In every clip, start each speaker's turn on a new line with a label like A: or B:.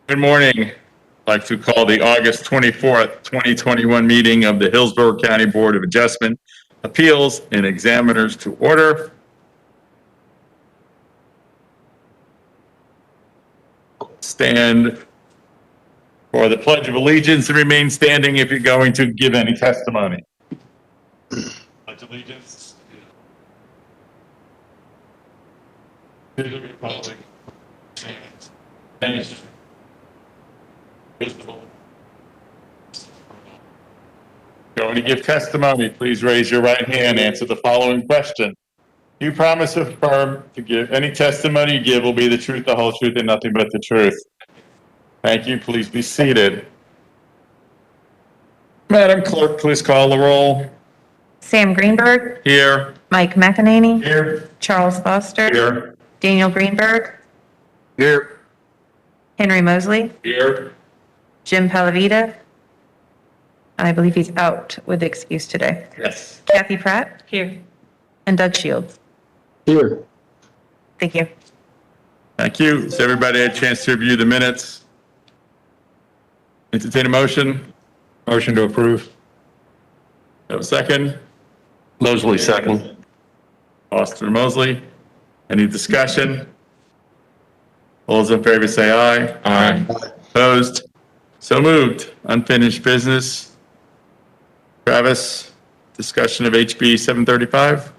A: Good morning. I'd like to call the August 24th, 2021 meeting of the Hillsborough County Board of Adjustment, Appeals, and Examiners to order. Stand for the Pledge of Allegiance and remain standing if you're going to give any testimony. Pledge allegiance to the Republic and going to give testimony, please raise your right hand. Answer the following question. You promise to affirm to give any testimony you give will be the truth, the whole truth, and nothing but the truth. Thank you. Please be seated. Madam Clerk, please call the roll.
B: Sam Greenberg.
A: Here.
B: Mike McEnany.
A: Here.
B: Charles Foster.
A: Here.
B: Daniel Greenberg.
A: Here.
B: Henry Mosley.
A: Here.
B: Jim Palavita. I believe he's out with excuse today.
A: Yes.
B: Kathy Pratt. Here. And Doug Shields.
C: Here.
B: Thank you.
A: Thank you. Has everybody had a chance to review the minutes? Entertain a motion?
C: Motion to approve.
A: Have a second?
C: Mosley, second.
A: Foster Mosley. Any discussion? All those in favor say aye.
C: Aye.
A: Opposed? So moved. Unfinished business. Travis, discussion of HB 735.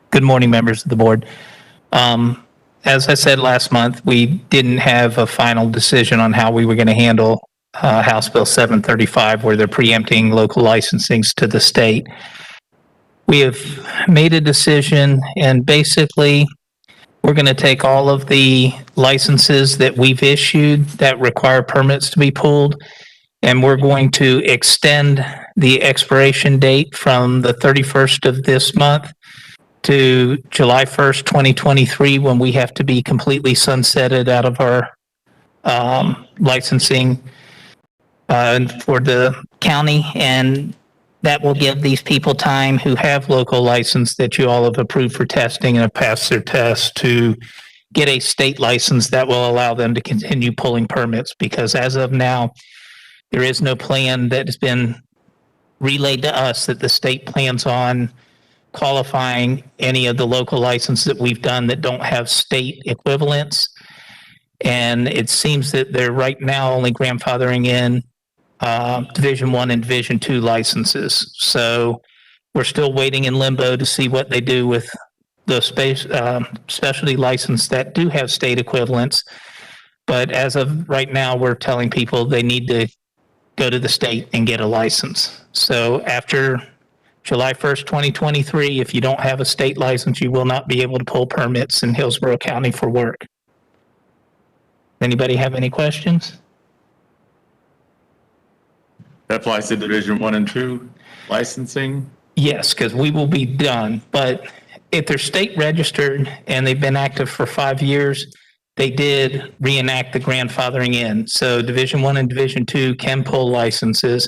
D: Good morning, members of the board. As I said last month, we didn't have a final decision on how we were going to handle House Bill 735, where they're preempting local licensings to the state. We have made a decision, and basically, we're going to take all of the licenses that we've issued that require permits to be pulled, and we're going to extend the expiration date from the 31st of this month to July 1st, 2023, when we have to be completely sunsetted out of our licensing for the county. And that will give these people time who have local license that you all have approved for testing and have passed their test to get a state license that will allow them to continue pulling permits. Because as of now, there is no plan that has been relayed to us that the state plans on qualifying any of the local licenses that we've done that don't have state equivalents. And it seems that they're right now only grandfathering in Division 1 and Division 2 licenses. So we're still waiting in limbo to see what they do with the specialty license that do have state equivalents. But as of right now, we're telling people they need to go to the state and get a license. So after July 1st, 2023, if you don't have a state license, you will not be able to pull permits in Hillsborough County for work. Anybody have any questions?
A: That applies to Division 1 and 2 licensing?
D: Yes, because we will be done. But if they're state registered and they've been active for 5 years, they did reenact the grandfathering in. So Division 1 and Division 2 can pull licenses.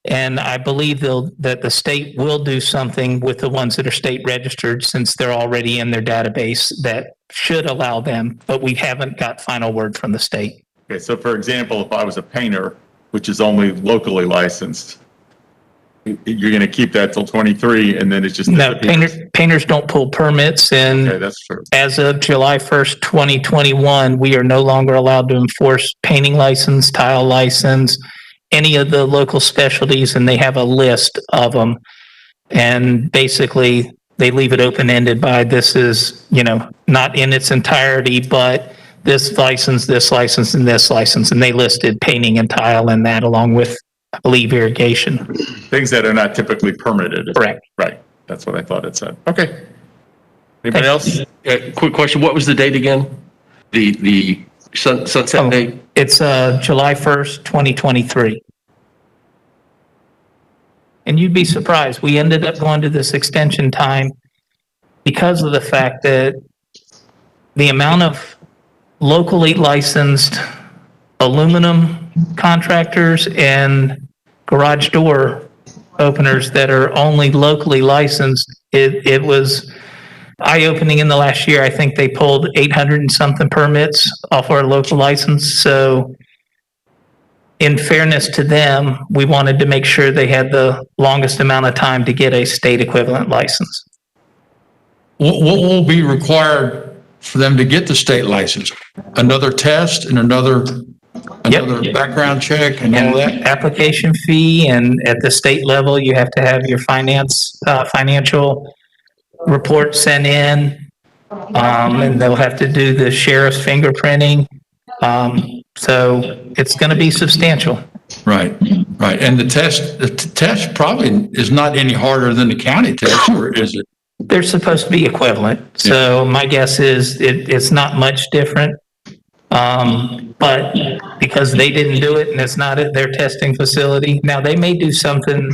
D: And I believe that the state will do something with the ones that are state registered, since they're already in their database, that should allow them, but we haven't got final word from the state.
A: Okay, so for example, if I was a painter, which is only locally licensed, you're going to keep that till 23 and then it's just...
D: No, painters don't pull permits, and
A: okay, that's true.
D: As of July 1st, 2021, we are no longer allowed to enforce painting license, tile license, any of the local specialties, and they have a list of them. And basically, they leave it open-ended by this is, not in its entirety, but this license, and this license. And they listed painting and tile in that, along with, I believe, irrigation.
A: Things that are not typically permitted.
D: Correct.
A: Right. That's what I thought it said. Okay. Anybody else?
C: Quick question. What was the date again? The sunset date?
D: It's July 1st, 2023. And you'd be surprised. We ended up going to this extension time because of the fact that the amount of locally licensed aluminum contractors and garage door openers that are only locally licensed, it was eye-opening in the last year. I think they pulled 800 and something permits off our local license. So in fairness to them, we wanted to make sure they had the longest amount of time to get a state equivalent license.
E: What will be required for them to get the state license? Another test and another background check and all that?
D: Application fee, and at the state level, you have to have your financial report sent in. And they'll have to do the sheriff's fingerprinting. So it's going to be substantial.
E: Right. And the test probably is not any harder than the county test, or is it?
D: They're supposed to be equivalent. So my guess is it's not much different. But because they didn't do it and it's not at their testing facility, now they may do something.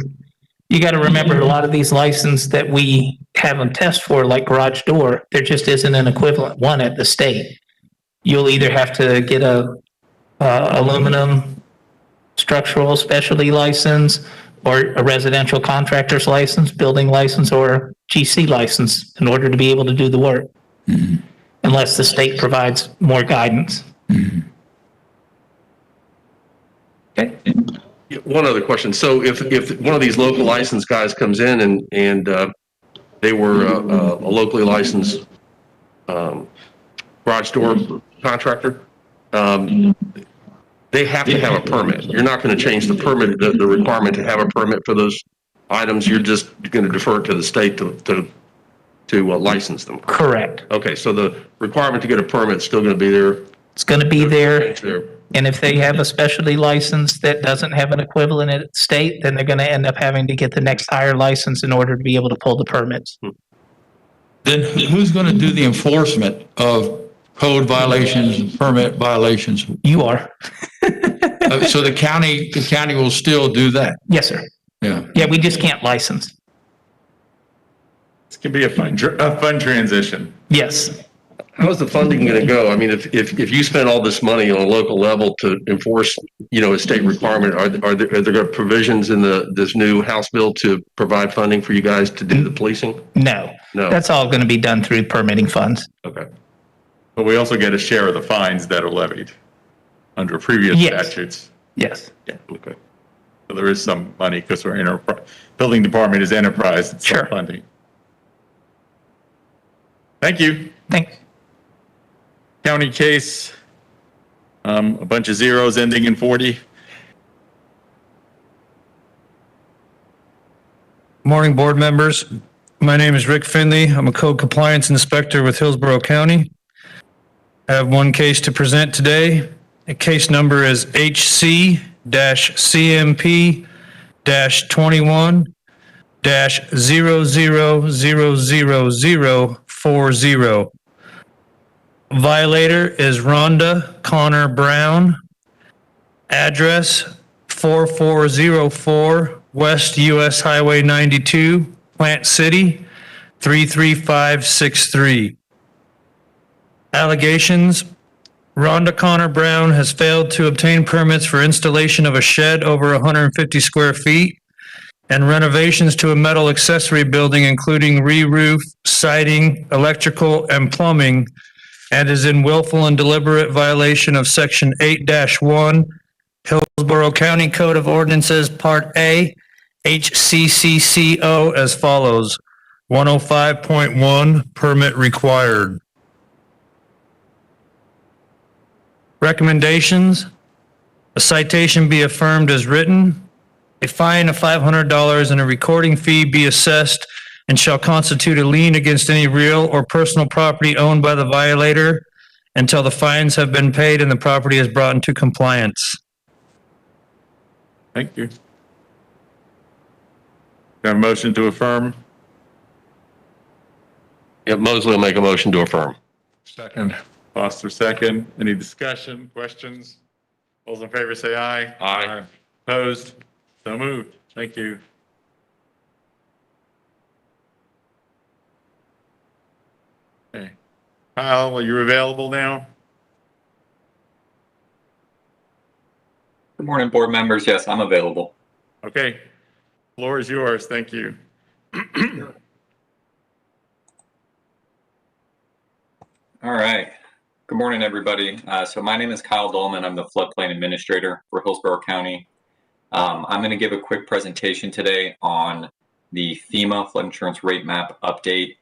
D: You got to remember, a lot of these licenses that we have them test for, like garage door, there just isn't an equivalent one at the state. You'll either have to get a aluminum structural specialty license, or a residential contractor's license, building license, or GC license in order to be able to do the work. Mm-hmm. Unless the state provides more guidance.
E: Mm-hmm.
D: Okay.
C: One other question. So if one of these local licensed guys comes in and they were a locally licensed garage door contractor, they have to have a permit. You're not going to change the permit, the requirement to have a permit for those items. You're just going to defer to the state to license them.
D: Correct.
C: Okay, so the requirement to get a permit is still going to be there.
D: It's going to be there. And if they have a specialty license that doesn't have an equivalent at the state, then they're going to end up having to get the next higher license in order to be able to pull the permits.
E: Then who's going to do the enforcement of code violations and permit violations?
D: You are.
E: So the county will still do that?
D: Yes, sir.
E: Yeah.
D: Yeah, we just can't license.
A: This can be a fun transition.
D: Yes.
C: How's the funding going to go? I mean, if you spend all this money on a local level to enforce, a state requirement, are there provisions in this new House bill to provide funding for you guys to do the policing?
D: No. That's all going to be done through permitting funds.
C: Okay.
A: But we also get a share of the fines that are levied under previous statutes.
D: Yes.
C: Yeah. Okay.
A: So there is some money because we're building department is enterprise. It's
D: Sure.
A: funding. Thank you.
D: Thanks.
A: County case, a bunch of zeros ending in 40.
F: Morning, board members. My name is Rick Finley. I'm a code compliance inspector with Hillsborough County. I have one case to present today. The case number is HC-CMP-21-000040. Violator is Rhonda Connor Brown. Address 4404 West US Highway 92, Plant City, 33563. Allegations: Rhonda Connor Brown has failed to obtain permits for installation of a shed over 150 square feet and renovations to a metal accessory building, including re-roof, siding, electrical, and plumbing, and is in willful and deliberate violation of Section 8-1, Hillsborough County Code of Ordinances, Part A, HCCCO, as follows: 105.1, permit required. Recommendations: a citation be affirmed as written, a fine of $500 and a recording fee be assessed and shall constitute a lien against any real or personal property owned by the violator until the fines have been paid and the property is brought into compliance.
A: Thank you. Do I have a motion to affirm?
C: Yeah, Mosley will make a motion to affirm.
E: Second.
A: Foster second. Any discussion, questions? All those in favor say aye.
C: Aye.
A: Opposed? So moved. Thank you. Okay. Kyle, are you available now?
G: Good morning, board members. Yes, I'm available.
A: Okay. Floor is yours. Thank you.
G: All right. Good morning, everybody. So my name is Kyle Dolman. I'm the floodplain administrator for Hillsborough County. I'm going to give a quick presentation today on the FEMA flood insurance rate map update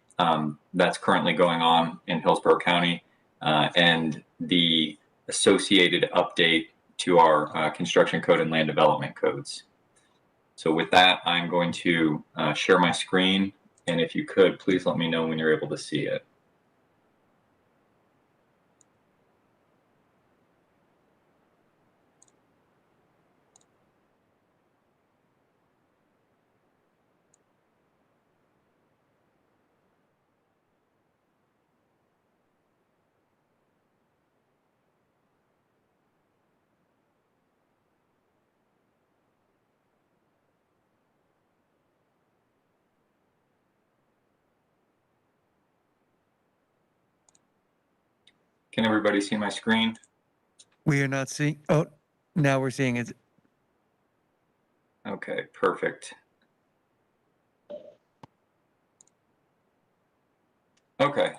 G: that's currently going on in Hillsborough County and the associated update to our construction code and land development codes. So with that, I'm going to share my screen, and if you could, please let me know when you're able to see it. Can everybody see my screen?
H: We are not seeing, oh, now we're seeing it.
G: Okay, perfect. Okay,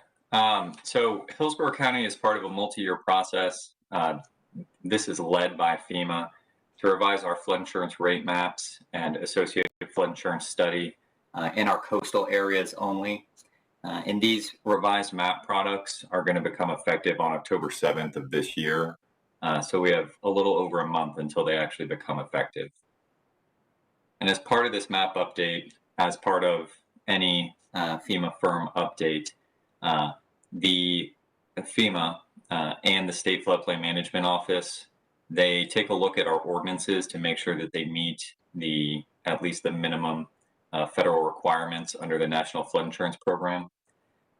G: so Hillsborough County is part of a multi-year process. This is led by FEMA to revise our flood insurance rate maps and associated flood insurance study in our coastal areas only. And these revised map products are going to become effective on October 7th of this year. So we have a little over a month until they actually become effective. And as part of this map update, as part of any FEMA firm update, the FEMA and the State Floodplain Management Office, they take a look at our ordinances to make sure that they meet at least the minimum federal requirements under the National Flood Insurance Program.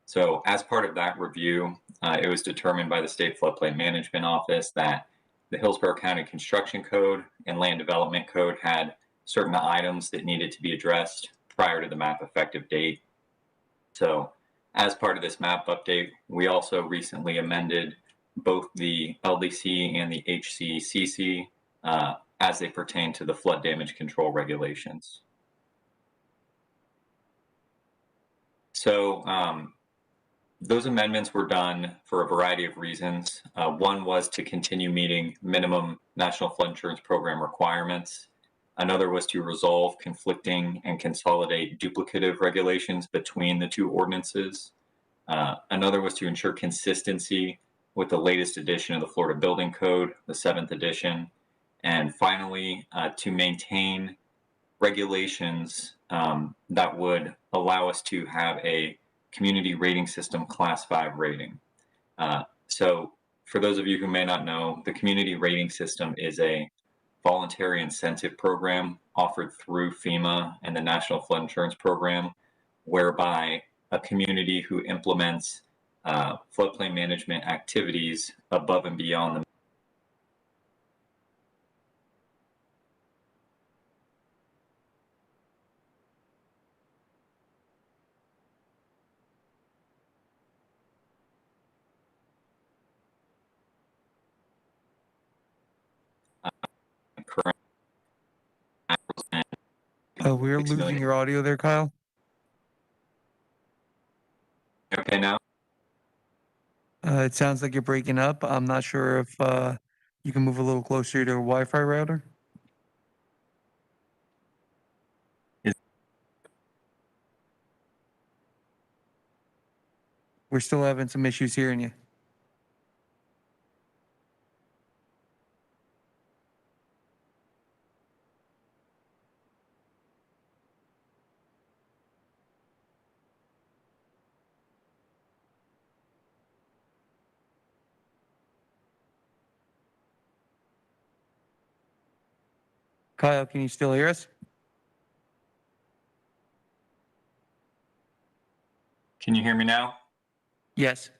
G: So as part of that review, it was determined by the State Floodplain Management Office that the Hillsborough County Construction Code and Land Development Code had certain items that needed to be addressed prior to the map effective date. So as part of this map update, we also recently amended both the LDC and the HCCC as they pertain to the flood damage control regulations. So those amendments were done for a variety of reasons. One was to continue meeting minimum National Flood Insurance Program requirements. Another was to resolve conflicting and consolidate duplicative regulations between the two ordinances. Another was to ensure consistency with the latest edition of the Florida Building Code, the 7th edition. And finally, to maintain regulations that would allow us to have a community rating system class 5 rating. So for those of you who may not know, the community rating system is a voluntary incentive program offered through FEMA and the National Flood Insurance Program, whereby a community who implements floodplain management activities above and beyond the current
H: We're
G: $6
H: losing
G: million.
H: your audio there, Kyle.
G: Okay now?
H: It sounds like you're breaking up. I'm not sure if you can move a little closer to a Wi-Fi router. We're still having some issues hearing you. Kyle, can you still hear us?
G: Can you hear me now?
H: Yes.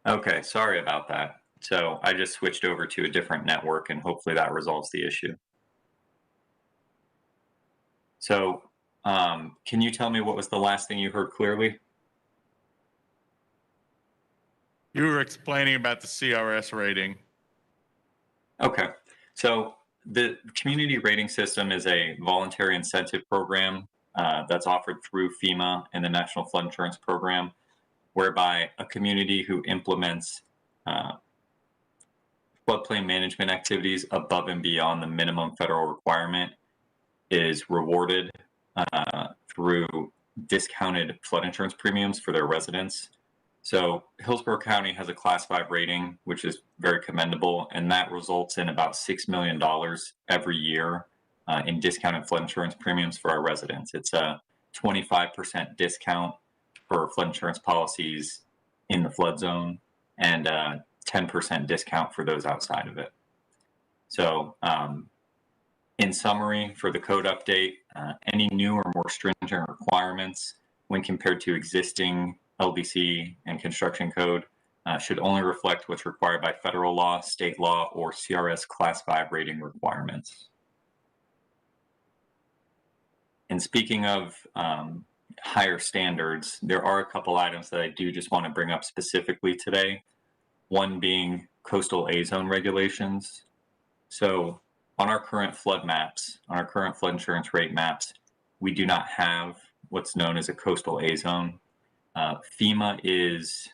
G: Okay, sorry about that. So I just switched over to a different network and hopefully that resolves the issue. So can you tell me what was the last thing you heard clearly?
A: You were explaining about the CRS rating.
G: Okay, so The community rating system is a voluntary incentive program that's offered through FEMA and the National Flood Insurance Program, whereby a community who implements floodplain management activities above and beyond the minimum federal requirement is rewarded through discounted flood insurance premiums for their residents. So Hillsborough County has a Class 5 rating, which is very commendable, and that results in about $6 million every year in discounted flood insurance premiums for our residents. It's a 25% discount for flood insurance policies in the flood zone and 10% discount for those outside of it. So in summary, for the code update, any new or more stringent requirements when compared to existing LDC and construction code should only reflect what's required by federal law, state law, or CRS Class 5 rating requirements. And speaking of higher standards, there are a couple items that I do just want to bring up specifically today. One being coastal A-zone regulations. So on our current flood maps, on our current flood insurance rate maps, we do not have what's known as a coastal A-zone. FEMA is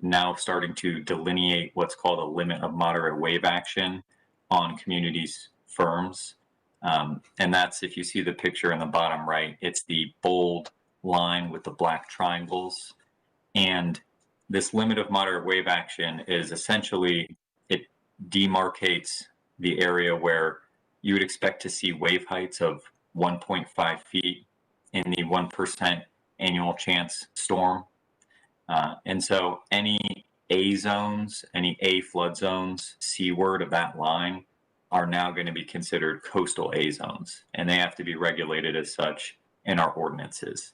G: now starting to delineate what's called a limit of moderate wave action on communities' firms. And that's, if you see the picture in the bottom right, it's the bold line with the black triangles. And this limit of moderate wave action is essentially, it demarcates the area where you would expect to see wave heights of 1.5 feet in the 1% annual chance storm. And so any A zones, any A flood zones seaward of that line are now going to be considered coastal A zones, and they have to be regulated as such in our ordinances.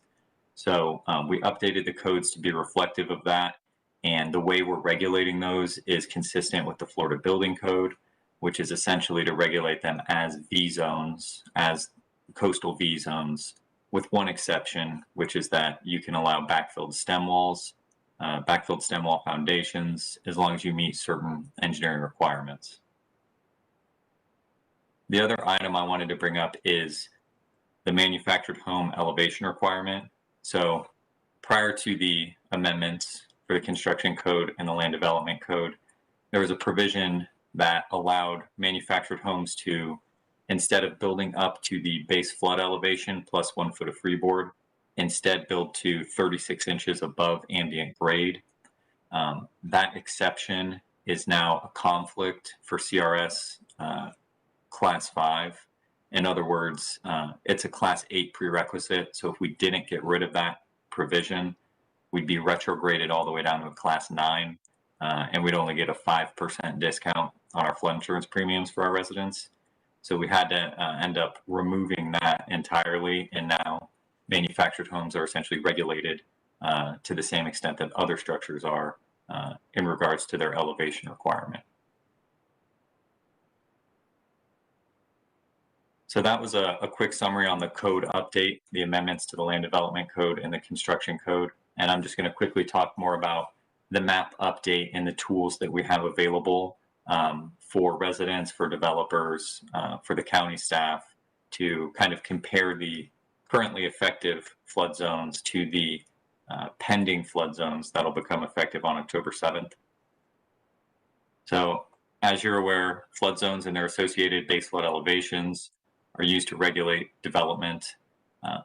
G: So we updated the codes to be reflective of that, and the way we're regulating those is consistent with the Florida Building Code, which is essentially to regulate them as V zones, as coastal V zones, with one exception, which is that you can allow backfilled stem walls, backfilled stem wall foundations, as long as you meet certain engineering requirements. The other item I wanted to bring up is the manufactured home elevation requirement. So prior to the amendments for the construction code and the land development code, there was a provision that allowed manufactured homes to, instead of building up to the base flood elevation plus 1 foot of freeboard, instead build to 36 inches above ambient grade. That exception is now a conflict for CRS Class 5. In other words, it's a Class 8 prerequisite. So if we didn't get rid of that provision, we'd be retrograded all the way down to a Class 9, and we'd only get a 5% discount on our flood insurance premiums for our residents. So we had to end up removing that entirely, and now manufactured homes are essentially regulated to the same extent that other structures are in regards to their elevation requirement. So that was a quick summary on the code update, the amendments to the land development code and the construction code. And I'm just going to quickly talk more about the map update and the tools that we have available for residents, for developers, for the county staff to kind of compare the currently effective flood zones to the pending flood zones that'll become effective on October 7th. So as you're aware, flood zones and their associated base flood elevations are used to regulate development.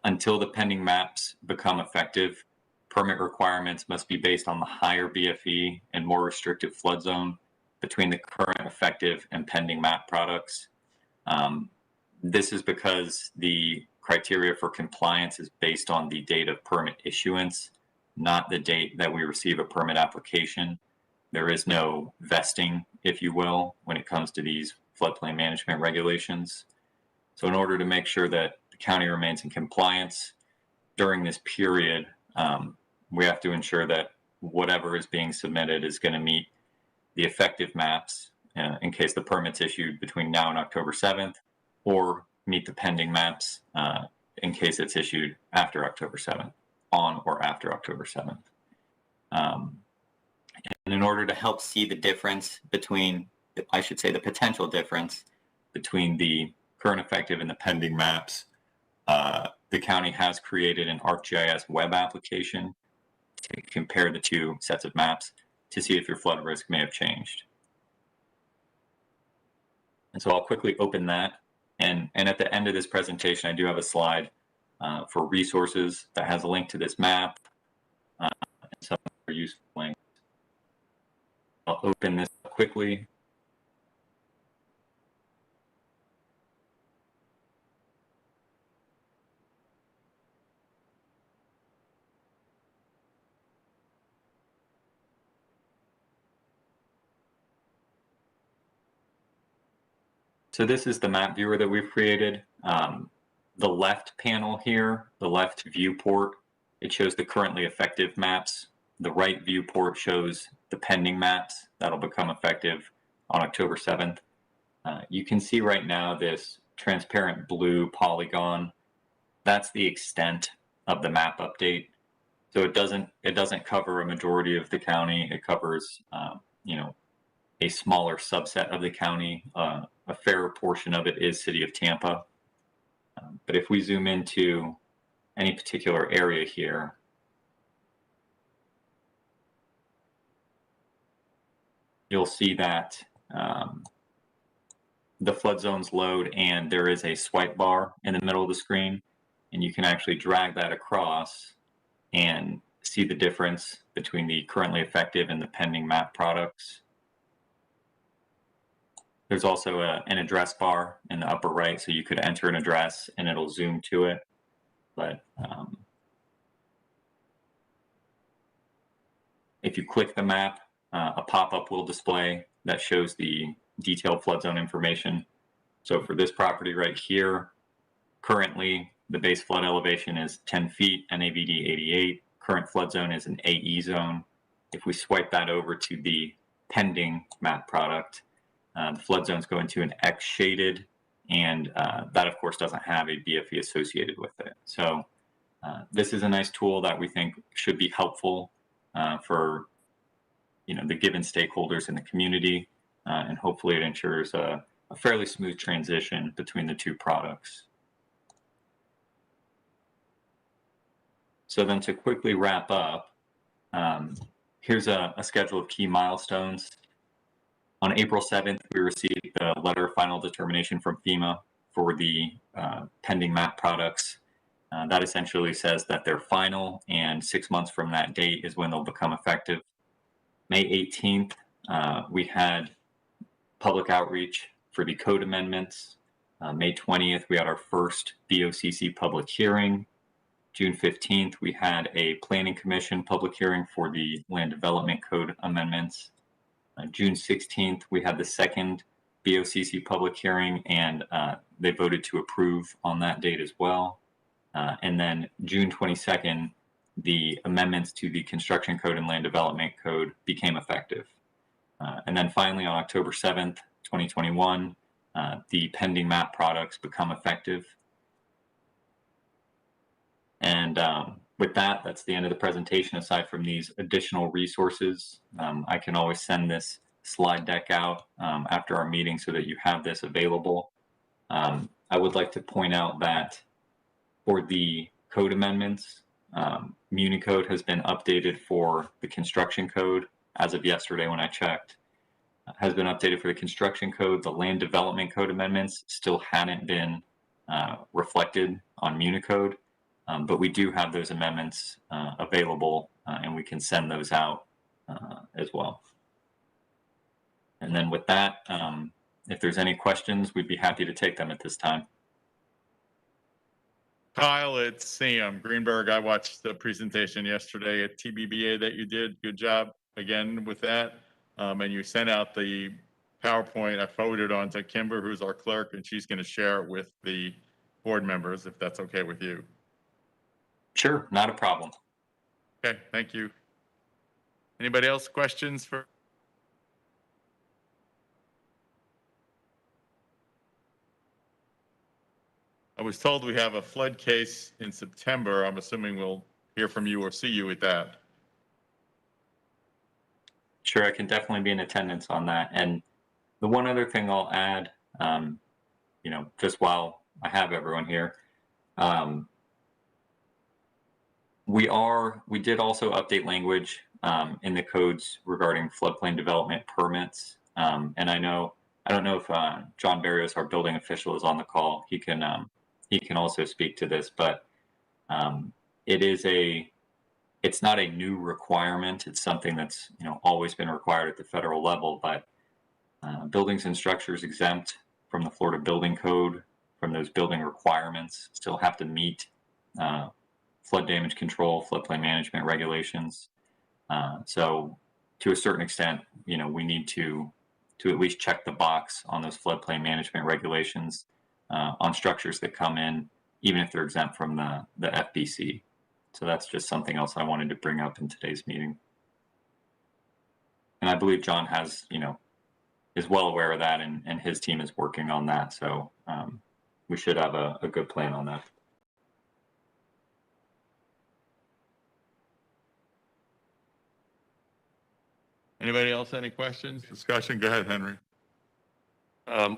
G: Until the pending maps become effective, permit requirements must be based on the higher BFE and more restrictive flood zone between the current effective and pending map products. This is because the criteria for compliance is based on the date of permit issuance, not the date that we receive a permit application. There is no vesting, if you will, when it comes to these floodplain management regulations. So in order to make sure that the county remains in compliance during this period, we have to ensure that whatever is being submitted is going to meet the effective maps in case the permit's issued between now and October 7th, or meet the pending maps in case it's issued after October 7th, on or after October 7th.
I: And in order to help see the difference between, I should say the potential difference
G: between the current effective and the pending maps, the county has created an ArcGIS web application to compare the two sets of maps to see if your flood risk may have changed. And so I'll quickly open that. And at the end of this presentation, I do have a slide for resources that has a link to this map and some other useful links. I'll open this quickly. So this is the map viewer that we've created. The left panel here, the left viewport, it shows the currently effective maps. The right viewport shows the pending maps that'll become effective on October 7th. You can see right now this transparent blue polygon. That's the extent of the map update. So it doesn't cover a majority of the county. It covers a smaller subset of the county. A fair portion of it is City of Tampa. But if we zoom into any particular area here, you'll see that the flood zones load and there is a swipe bar in the middle of the screen, and you can actually drag that across and see the difference between the currently effective and the pending map products. There's also an address bar in the upper right, so you could enter an address and it'll zoom to it. But if you click the map, a pop-up will display that shows the detailed flood zone information. So for this property right here, currently the base flood elevation is 10 feet, NAVD 88. Current flood zone is an AE zone. If we swipe that over to the pending map product, the flood zones go into an X shaded, and that of course doesn't have a BFE associated with it. So this is a nice tool that we think should be helpful for the given stakeholders in the community, and hopefully it ensures a fairly smooth transition between the two products. So then to quickly wrap up, here's a schedule of key milestones. On April 7th, we received the letter of final determination from FEMA for the pending map products. That essentially says that they're final, and 6 months from that date is when they'll become effective. May 18th, we had public outreach for the code amendments. May 20th, we had our first BOCC public hearing. June 15th, we had a planning commission public hearing for the land development code amendments. June 16th, we had the second BOCC public hearing, and they voted to approve on that date as well. And then June 22nd, the amendments to the construction code and land development code became effective. And then finally, on October 7th, 2021, the pending map products become effective. And with that, that's the end of the presentation. Aside from these additional resources, I can always send this slide deck out after our meeting so that you have this available. I would like to point out that for the code amendments, Municode has been updated for the construction code as of yesterday when I checked. Has been updated for the construction code. The land development code amendments still hadn't been reflected on Municode. But we do have those amendments available, and we can send those out as well. And then with that, if there's any questions, we'd be happy to take them at this time.
A: Kyle, it's Sam Greenberg. I watched the presentation yesterday at TBBA that you did. Good job again with that. And you sent out the PowerPoint. I forwarded on to Kimber, who's our clerk, and she's going to share it with the board members, if that's okay with you.
G: Sure, not a problem.
A: Okay, thank you. Anybody else questions for? I was told we have a flood case in September. I'm assuming we'll hear from you or see you at that.
G: Sure, I can definitely be in attendance on that. And the one other thing I'll add, just while I have everyone here, we did also update language in the codes regarding floodplain development permits. And I don't know if John Barrios, our building official, is on the call. He can also speak to this, but it's not a new requirement. It's something that's always been required at the federal level, but buildings and structures exempt from the Florida Building Code, from those building requirements, still have to meet flood damage control, floodplain management regulations. So to a certain extent, we need to at least check the box on those floodplain management regulations on structures that come in, even if they're exempt from the FBC. So that's just something else I wanted to bring up in today's meeting. And I believe John is well aware of that, and his team is working on that. So we should have a good plan on that.
A: Anybody else, any questions, discussion? Go ahead, Henry.
C: I'm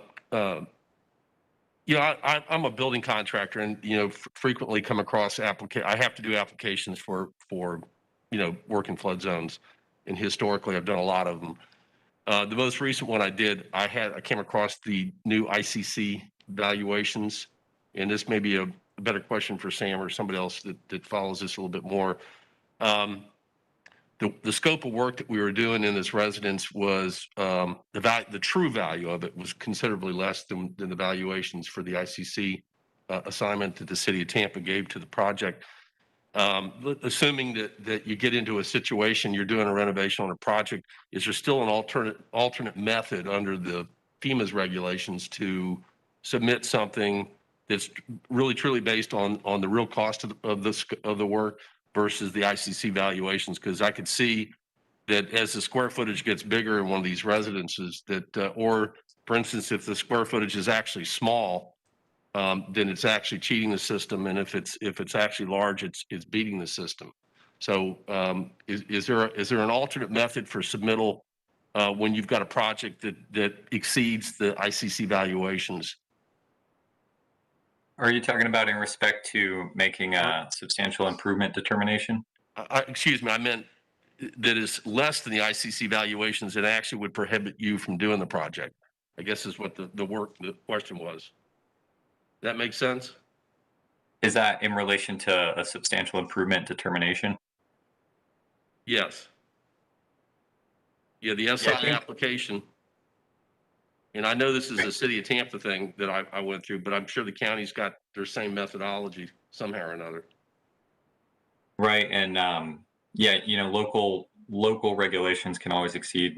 C: a building contractor, and frequently come across I have to do applications for work in flood zones, and historically I've done a lot of them. The most recent one I did, I came across the new ICC valuations, and this may be a better question for Sam or somebody else that follows this a little bit more. The scope of work that we were doing in this residence was the true value of it was considerably less than the valuations for the ICC assignment that the city of Tampa gave to the project. Assuming that you get into a situation, you're doing a renovation on a project, is there still an alternate method under the FEMA's regulations to submit something that's really truly based on the real cost of the work versus the ICC valuations? Because I could see that as the square footage gets bigger in one of these residences, or for instance, if the square footage is actually small, then it's actually cheating the system, and if it's actually large, it's beating the system. So is there an alternate method for submittal when you've got a project that exceeds the ICC valuations?
G: Are you talking about in respect to making a substantial improvement determination?
C: Excuse me, I meant that is less than the ICC valuations that actually would prohibit you from doing the project, I guess is what the question was. That makes sense?
G: Is that in relation to a substantial improvement determination?
C: Yes. Yeah, the SI application. And I know this is a city of Tampa thing that I went through, but I'm sure the county's got their same methodology somehow or another.
G: Right, and local regulations can always exceed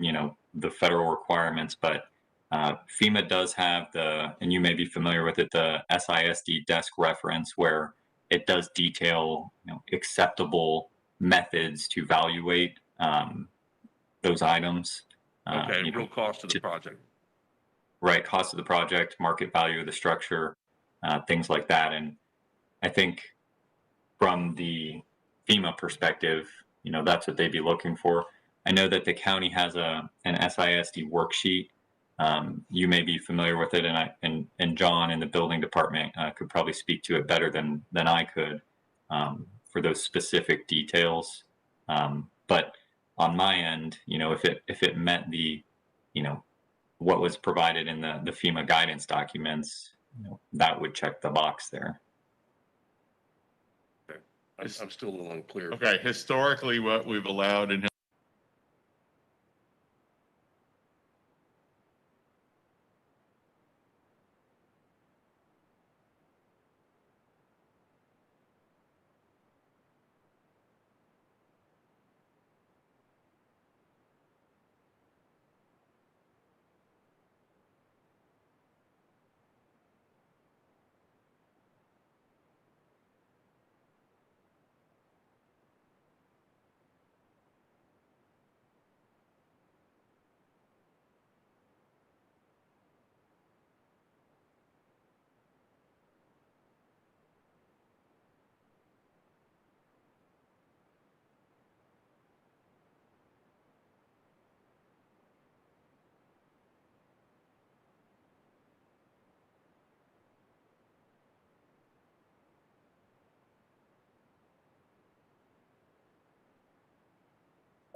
G: the federal requirements, but FEMA does have and you may be familiar with it, the SISD desk reference, where it does detail acceptable methods to evaluate those items.
C: Okay, real cost of the project.
G: Right, cost of the project, market value of the structure, things like that. And I think from the FEMA perspective, that's what they'd be looking for. I know that the county has an SISD worksheet. You may be familiar with it, and John in the building department could probably speak to it better than I could for those specific details. But on my end, if it met the what was provided in the FEMA guidance documents, that would check the box there.
C: Okay. I'm still a little unclear.
A: Okay, historically, what we've allowed in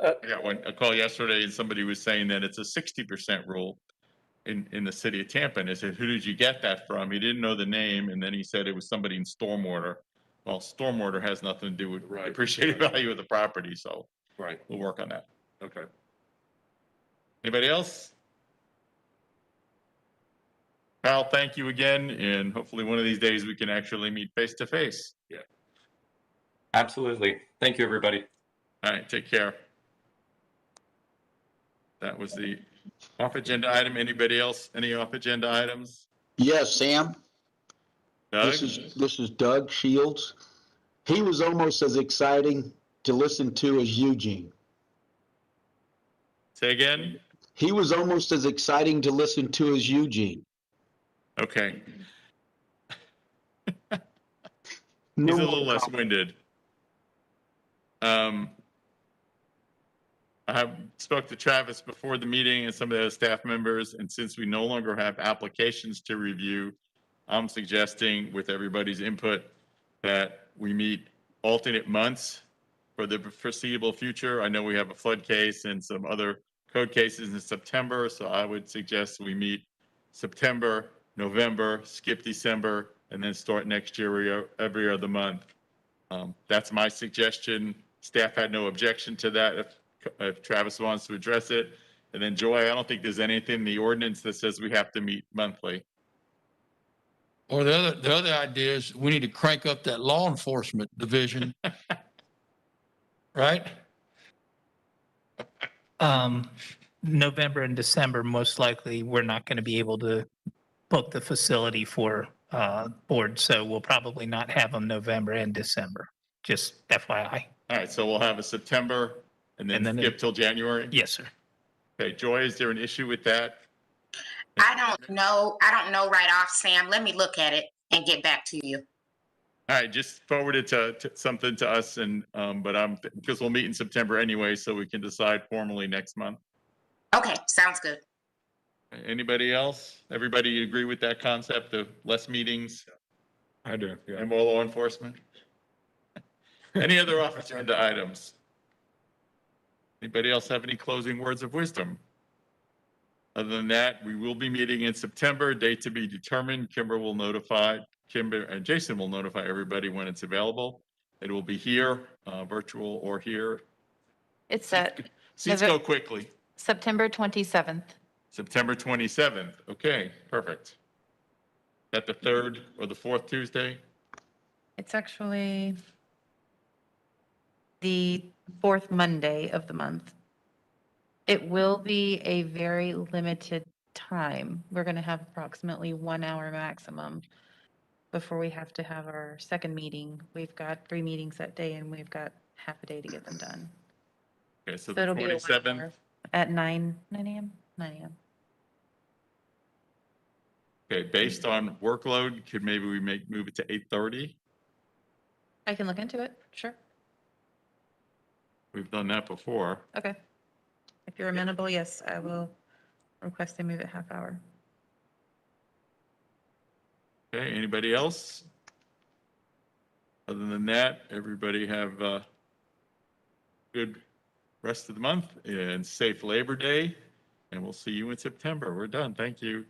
A: I got a call yesterday and somebody was saying that it's a 60% rule in the city of Tampa. And I said, who did you get that from? He didn't know the name. And then he said it was somebody in stormwater. Well, stormwater has nothing to do with the appreciated value of the property. So
C: Right.
A: we'll work on that.
C: Okay.
A: Anybody else? Kyle, thank you again. And hopefully one of these days we can actually meet face to face.
C: Yeah.
G: Absolutely. Thank you, everybody.
A: All right, take care. That was the off agenda item. Anybody else? Any off agenda items?
I: Yes, Sam,
A: Doug?
I: this is Doug Shields. He was almost as exciting to listen to as Eugene.
A: Say again?
I: He was almost as exciting to listen to as Eugene.
A: Okay.
I: No
A: He's a
I: more
A: little less
I: comment.
A: winded. I have spoke to Travis before the meeting and some of the other staff members, and since we no longer have applications to review, I'm suggesting with everybody's input that we meet alternate months for the foreseeable future. I know we have a flood case and some other code cases in September, so I would suggest we meet September, November, skip December, and then start next year every other month. That's my suggestion. Staff had no objection to that if Travis wants to address it. And then Joy, I don't think there's anything in the ordinance that says we have to meet monthly.
E: Or the other idea is we need to crank up that law enforcement division. Right?
D: November and December, most likely, we're not going to be able to book the facility for board. So we'll probably not have them November and December, just FYI.
A: All right, so we'll have a September and then
D: And then
A: skip till January?
D: Yes, sir.
A: Okay, Joy, is there an issue with that?
J: I don't know. I don't know right off, Sam. Let me look at it and get back to you.
A: All right, just forward it to something to us and, because we'll meet in September anyway, so we can decide formally next month.
J: Okay, sounds good.
A: Anybody else? Everybody agree with that concept of less meetings
F: I do. Yeah.
A: and more law enforcement? Any other off agenda items? Anybody else have any closing words of wisdom? Other than that, we will be meeting in September, date to be determined. Kimber and Jason will notify everybody when it's available. It will be here, virtual or here.
B: It's at
A: Seats go quickly.
B: September 27th.
A: September 27th. Okay, perfect. Is that the third or the fourth Tuesday?
B: It's actually the fourth Monday of the month. It will be a very limited time. We're going to have approximately 1 hour maximum before we have to have our second meeting. We've got 3 meetings that day and we've got half a day to get them done.
A: Okay, so
B: So
A: the
B: it'll be a 1
A: 27th.
B: hour at 9 a.m. 9 a.m.
A: Okay, based on workload, could maybe we move it to 8:30?
B: I can look into it. Sure.
A: We've done that before.
B: Okay. If you're amenable, yes, I will request they move it half hour.
A: Okay, anybody else? Other than that, everybody have a good rest of the month and safe Labor Day. And we'll see you in September. We're done. Thank you.